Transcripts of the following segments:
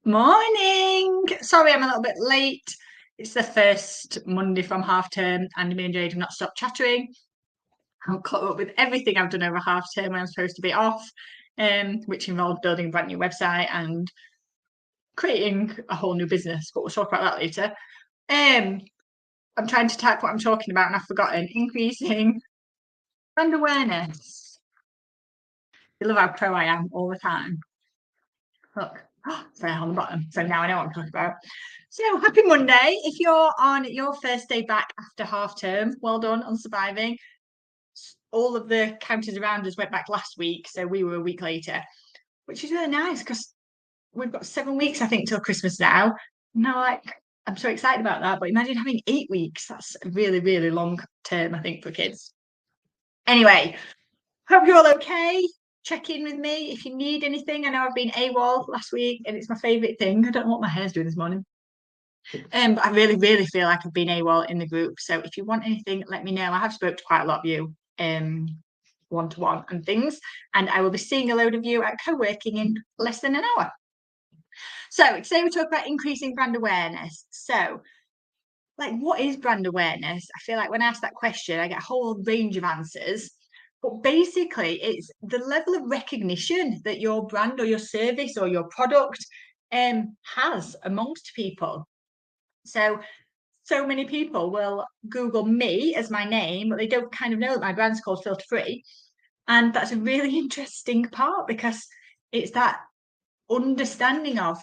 Morning. Sorry, I'm a little bit late. It's the first Monday from half term, and me and Jade have not stopped chattering. I'm caught up with everything I've done over half term when I'm supposed to be off, which involved building a brand new website and creating a whole new business. But we'll talk about that later. Um, I'm trying to type what I'm talking about, and I've forgotten. Increasing brand awareness. You love how pro I am all the time. Look, sorry, on the bottom. So now I know what I'm talking about. So happy Monday. If you're on your first day back after half term, well done on surviving. All of the counties around us went back last week, so we were a week later, which is really nice because we've got 7 weeks, I think, till Christmas now. Now, I'm so excited about that. But imagine having 8 weeks. That's a really, really long term, I think, for kids. Anyway, hope you're all okay. Check in with me if you need anything. I know I've been AWOL last week and it's my favourite thing. I don't know what my hair's doing this morning. But I really, really feel like I've been AWOL in the group. So if you want anything, let me know. I have spoke to quite a lot of you one-to-one and things. And I will be seeing a load of you at co-working in less than an hour. So today we talk about increasing brand awareness. So what is brand awareness? I feel like when I ask that question, I get a whole range of answers. But basically, it's the level of recognition that your brand or your service or your product has amongst people. So many people will Google me as my name, but they don't kind of know that my brand's called Filter Free. And that's a really interesting part because it's that understanding of,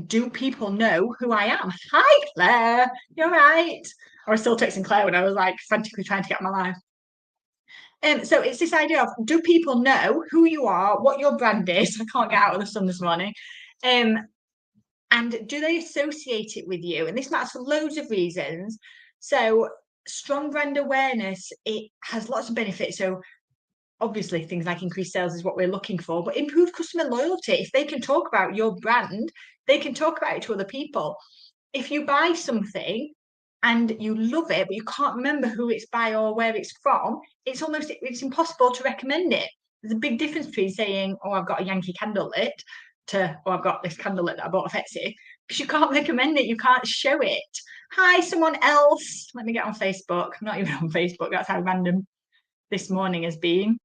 do people know who I am? Hi, Claire. You're right. I was still texting Claire when I was frantically trying to get my life. So it's this idea of, do people know who you are, what your brand is? I can't get out of the sun this morning. And do they associate it with you? And this matters for loads of reasons. So strong brand awareness, it has lots of benefits. So obviously things like increased sales is what we're looking for, but improved customer loyalty. If they can talk about your brand, they can talk about it to other people. If you buy something and you love it, but you can't remember who it's by or where it's from, it's impossible to recommend it. There's a big difference between saying, oh, I've got a Yankee candle lit, to, oh, I've got this candle lit that I bought off Etsy, because you can't recommend it, you can't show it. Hi, someone else. Let me get on Facebook. I'm not even on Facebook. That's how random this morning has been.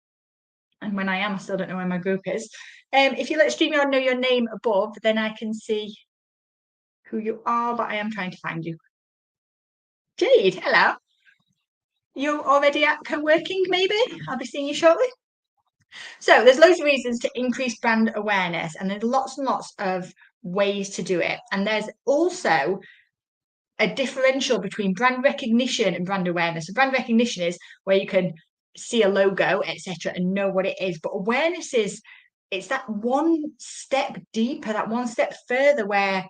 And when I am, I still don't know where my group is. If you let StreamYard know your name above, then I can see who you are, but I am trying to find you. Jade, hello. You're already at co-working, maybe? I'll be seeing you shortly. So there's loads of reasons to increase brand awareness, and there's lots and lots of ways to do it. And there's also a differential between brand recognition and brand awareness. So brand recognition is where you can see a logo, etc., and know what it is. But awareness it's that one step deeper, that one step further, where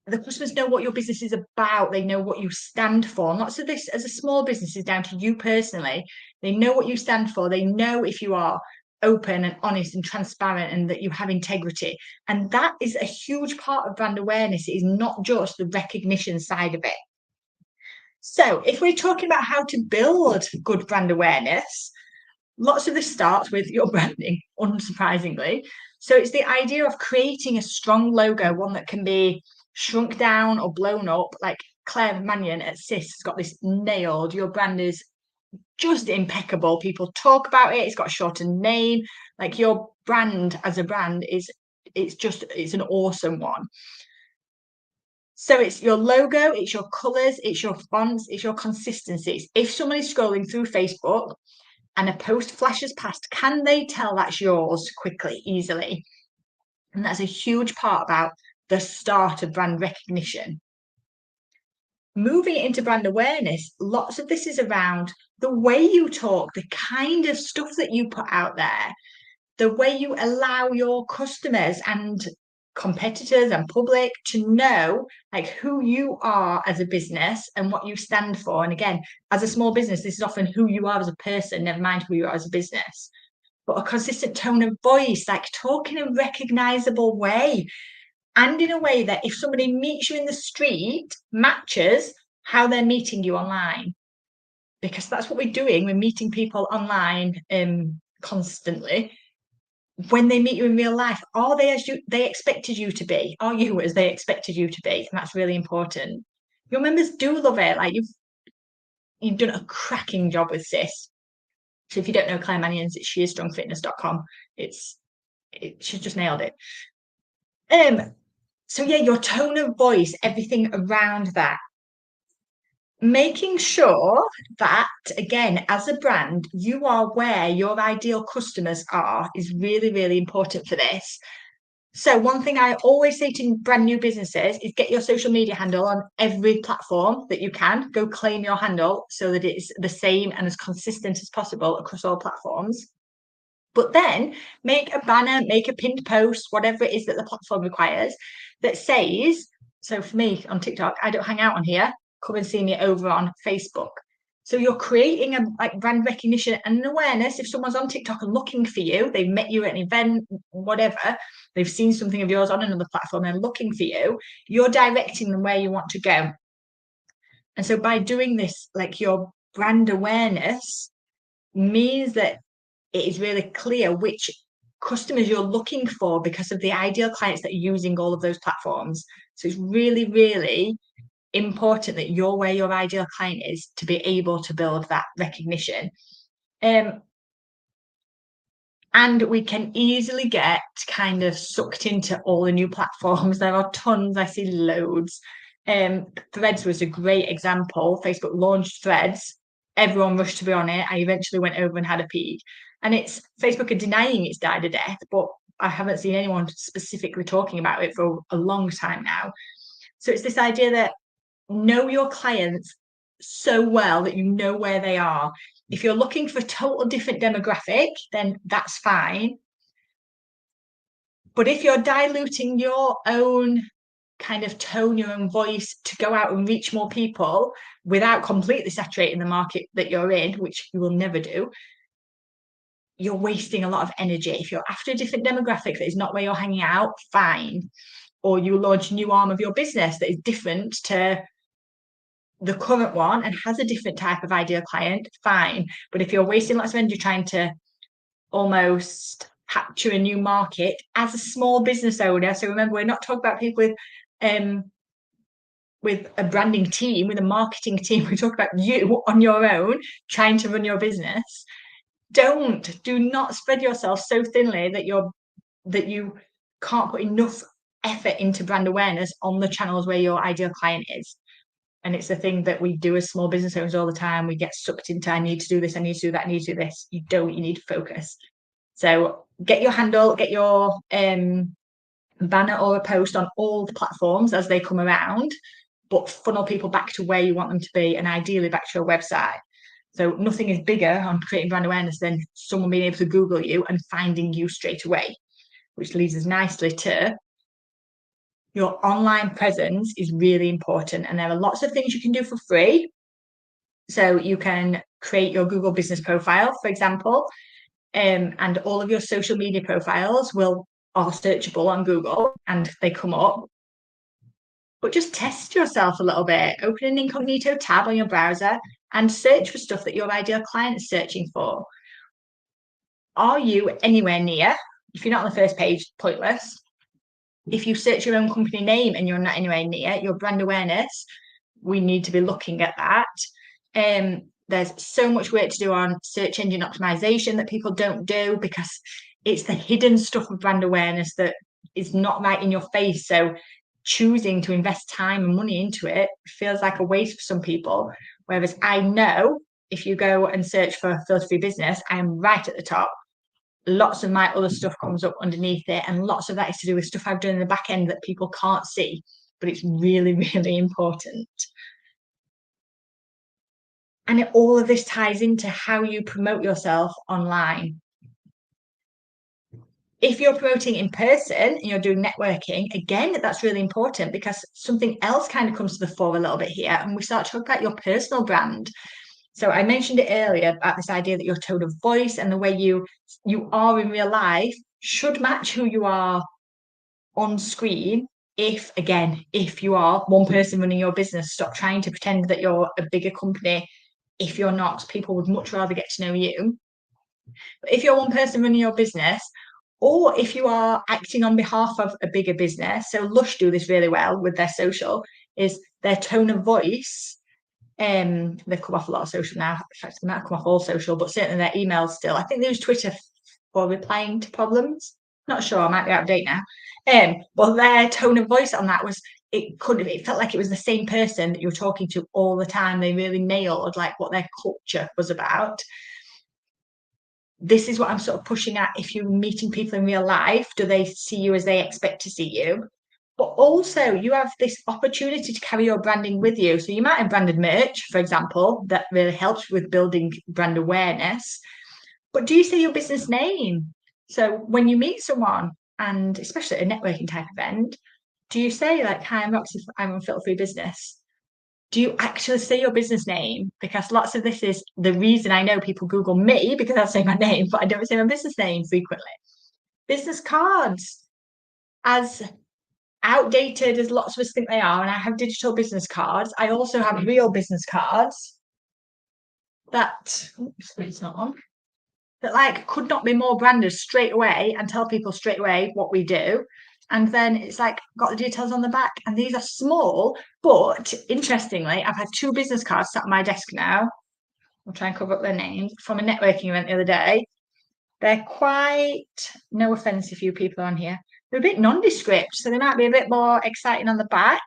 the customers know what your business is about. They know what you stand for. And lots of this, as a small business, is down to you personally. They know what you stand for. They know if you are open and honest and transparent and that you have integrity. And that is a huge part of brand awareness. It is not just the recognition side of it. So if we're talking about how to build good brand awareness, lots of this starts with your branding, unsurprisingly. So it's the idea of creating a strong logo, one that can be shrunk down or blown up. Like Claire Mannion at SIS has got this nailed. Your brand is just impeccable. People talk about it. It's got a shortened name. Like your brand as a brand it's an awesome one. So it's your logo, it's your colours, it's your fonts, it's your consistencies. If someone is scrolling through Facebook and a post flashes past, can they tell that's yours quickly, easily? And that's a huge part about the start of brand recognition. Moving it into brand awareness, lots of this is around the way you talk, the kind of stuff that you put out there, the way you allow your customers and competitors and public to know who you are as a business and what you stand for. And again, as a small business, this is often who you are as a person, never mind who you are as a business. But a consistent tone of voice, talk in a recognizable way, and in a way that if somebody meets you in the street, matches how they're meeting you online. Because that's what we're doing. We're meeting people online constantly. when they meet you in real life, are they as they expected you to be? Are you as they expected you to be? And that's really important. Your members do love it. Like you've done a cracking job with Sis. So if you don't know Claire Manions, it's sheisstrongfitness.com. She's just nailed it. So yeah, your tone of voice, everything around that. Making sure that, again, as a brand, you are where your ideal customers are is really, really important for this. So one thing I always say to brand new businesses is get your social media handle on every platform that you can. Go claim your handle so that it's the same and as consistent as possible across all platforms. But then make a banner, make a pinned post, whatever it is that the platform requires, that says, so for me on TikTok, I don't hang out on here. Come and see me over on Facebook. So you're creating a like brand recognition and an awareness. If someone's on TikTok and looking for you, they've met you at an event, whatever, they've seen something of yours on another platform and looking for you, you're directing them where you want to go. And so by doing this, like your brand awareness means that it is really clear which customers you're looking for because of the ideal clients that are using all of those platforms. So it's really, really important that you're where your ideal client is to be able to build that recognition. And we can easily get kind of sucked into all the new platforms. There are tons, I see loads. Threads was a great example. Facebook launched Threads. Everyone rushed to be on it. I eventually went over and had a peek. And it's Facebook are denying it's died a death, but I haven't seen anyone specifically talking about it for a long time now. So it's this idea that know your clients so well that you know where they are. If you're looking for a total different demographic, then that's fine. But if you're diluting your own kind of tone, your own voice to go out and reach more people without completely saturating the market that you're in, which you will never do, you're wasting a lot of energy. If you're after a different demographic that is not where you're hanging out, fine. Or you launch a new arm of your business that is different to the current one and has a different type of ideal client, fine. But if you're wasting lots of energy trying to almost capture a new market as a small business owner, so remember, we're not talking about people with a branding team, with a marketing team. We talk about you on your own trying to run your business. Do not spread yourself so thinly that you can't put enough effort into brand awareness on the channels where your ideal client is. And it's the thing that we do as small business owners all the time. We get sucked into, I need to do this, I need to do that, I need to do this. You don't, you need to focus. So get your handle, get your banner or a post on all the platforms as they come around, but funnel people back to where you want them to be and ideally back to your website. So nothing is bigger on creating brand awareness than someone being able to Google you and finding you straight away, which leads us nicely to your online presence is really important. And there are lots of things you can do for free. So you can create your Google business profile, for example, and all of your social media profiles are searchable on Google and they come up. But just test yourself a little bit. Open an incognito tab on your browser and search for stuff that your ideal client is searching for. Are you anywhere near? If you're not on the first page, pointless. If you search your own company name and you're not anywhere near your brand awareness, we need to be looking at that. There's so much work to do on search engine optimization that people don't do because it's the hidden stuff of brand awareness that is not right in your face. So choosing to invest time and money into it feels like a waste for some people. Whereas I know if you go and search for filter-free business, I'm right at the top. Lots of my other stuff comes up underneath it, and lots of that is to do with stuff I've done in the back end that people can't see, but it's really, really important. And all of this ties into how you promote yourself online. If you're promoting in person and you're doing networking, again, that's really important because something else kind of comes to the fore a little bit here, and we start to talk about your personal brand. So I mentioned it earlier about this idea that your tone of voice and the way you are in real life should match who you are on screen. If you are one person running your business, stop trying to pretend that you're a bigger company. If you're not, people would much rather get to know you. But if you're one person running your business, Or if you are acting on behalf of a bigger business, so Lush do this really well with their social, is their tone of voice. They've come off a lot of social now. In fact, they might have come off all social, but certainly their emails still. I think they use Twitter for replying to problems. Not sure, I might be out of date now. But their tone of voice on that was it felt like it was the same person that you were talking to all the time. They really nailed like what their culture was about. This is what I'm sort of pushing at. If you're meeting people in real life, do they see you as they expect to see you? But also, you have this opportunity to carry your branding with you. So you might have branded merch, for example, that really helps with building brand awareness. But do you say your business name? So when you meet someone, and especially at a networking type event, do you say like, "Hi, I'm Roxy, I'm on Filter Free Business"? Do you actually say your business name? Because lots of this is the reason I know people Google me because I say my name, but I don't say my business name frequently. Business cards, as outdated as lots of us think they are, and I have digital business cards, I also have real business cards that, oops, it's not on, that like could not be more branded straight away and tell people straight away what we do. And then it's like got the details on the back. And these are small, but interestingly, I've had 2 business cards sat on my desk now. I'll try and cover up their names from a networking event the other day. They're quite, no offense if you people are on here, they're a bit nondescript, so they might be a bit more exciting on the back.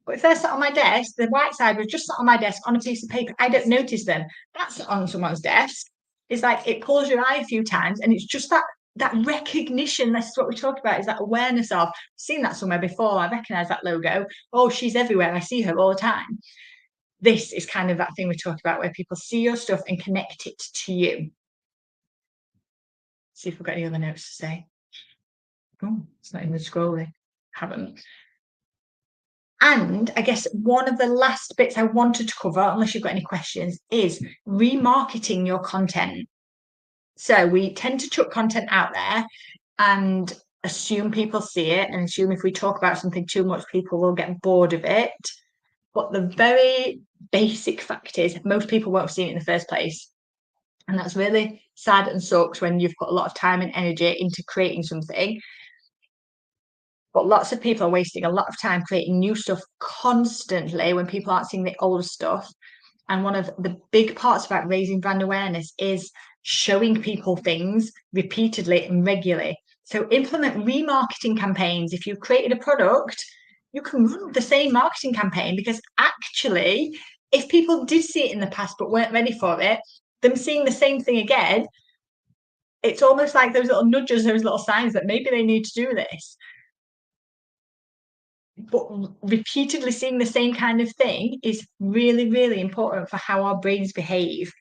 But if they're sat on my desk, the white side was just sat on my desk on a piece of paper. I don't notice them. That's on someone's desk. It's like it pulls your eye a few times, and it's just that recognition. This is what we talk about, is that awareness of, I've seen that somewhere before. I recognize that logo. Oh, she's everywhere. I see her all the time. This is kind of that thing we talk about where people see your stuff and connect it to you. See if we've got any other notes to say. Oh, it's not even scrolling. Haven't. And I guess one of the last bits I wanted to cover, unless you've got any questions, is remarketing your content. So we tend to chuck content out there and assume people see it, and assume if we talk about something too much, people will get bored of it. But the very basic fact is most people won't see it in the first place. And that's really sad and sucks when you've put a lot of time and energy into creating something. But lots of people are wasting a lot of time creating new stuff constantly when people aren't seeing the old stuff. And one of the big parts about raising brand awareness is showing people things repeatedly and regularly. So implement remarketing campaigns. If you've created a product, you can run the same marketing campaign, because actually, if people did see it in the past but weren't ready for it, them seeing the same thing again, it's almost like those little nudges, those little signs that maybe they need to do this. But repeatedly seeing the same kind of thing is really, really important for how our brains behave.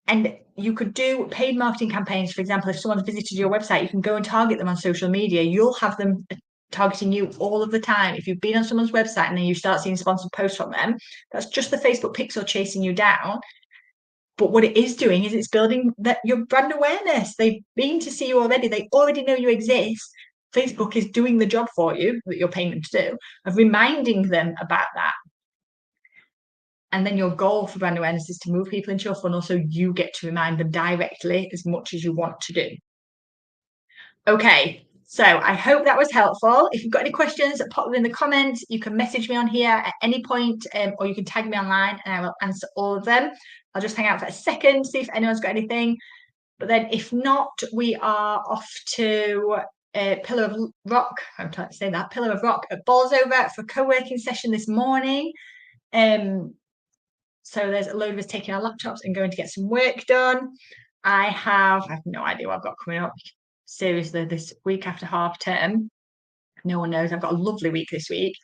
And you could do paid marketing campaigns. For example, if someone's visited your website, you can go and target them on social media. You'll have them targeting you all of the time. If you've been on someone's website and then you start seeing sponsored posts from them, that's just the Facebook pixel chasing you down. But what it is doing is it's building your brand awareness. They've been to see you already. They already know you exist. Facebook is doing the job for you that you're paying them to do, of reminding them about that. And then your goal for brand awareness is to move people into your funnel so you get to remind them directly as much as you want to do. Okay, so I hope that was helpful. If you've got any questions, pop them in the comments. You can message me on here at any point, or you can tag me online and I will answer all of them. I'll just hang out for a second, see if anyone's got anything. But then if not, we are off to Pillar of Rock. I'm trying to say that. Pillar of Rock at Bolsover for a co-working session this morning. So there's a load of us taking our laptops and going to get some work done. I have no idea what I've got coming up. Seriously, this week after half term, no one knows. I've got a lovely week this week.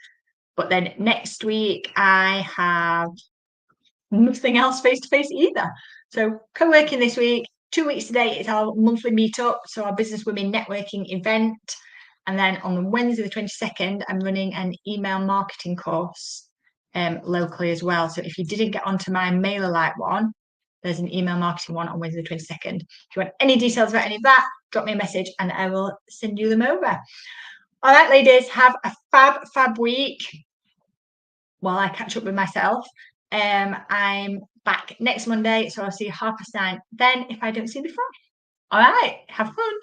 But then next week, I have nothing else face-to-face either. So co-working this week. 2 weeks today is our monthly meetup, so our business women networking event. And then on the Wednesday the 22nd, I'm running an email marketing course locally as well. So if you didn't get onto my MailerLite one, there's an email marketing one on Wednesday the 22nd. If you want any details about any of that, drop me a message and I will send you them over. All right, ladies, have a fab week while I catch up with myself. I'm back next Monday, so I'll see you 9:30 then if I don't see you before. All right, have fun.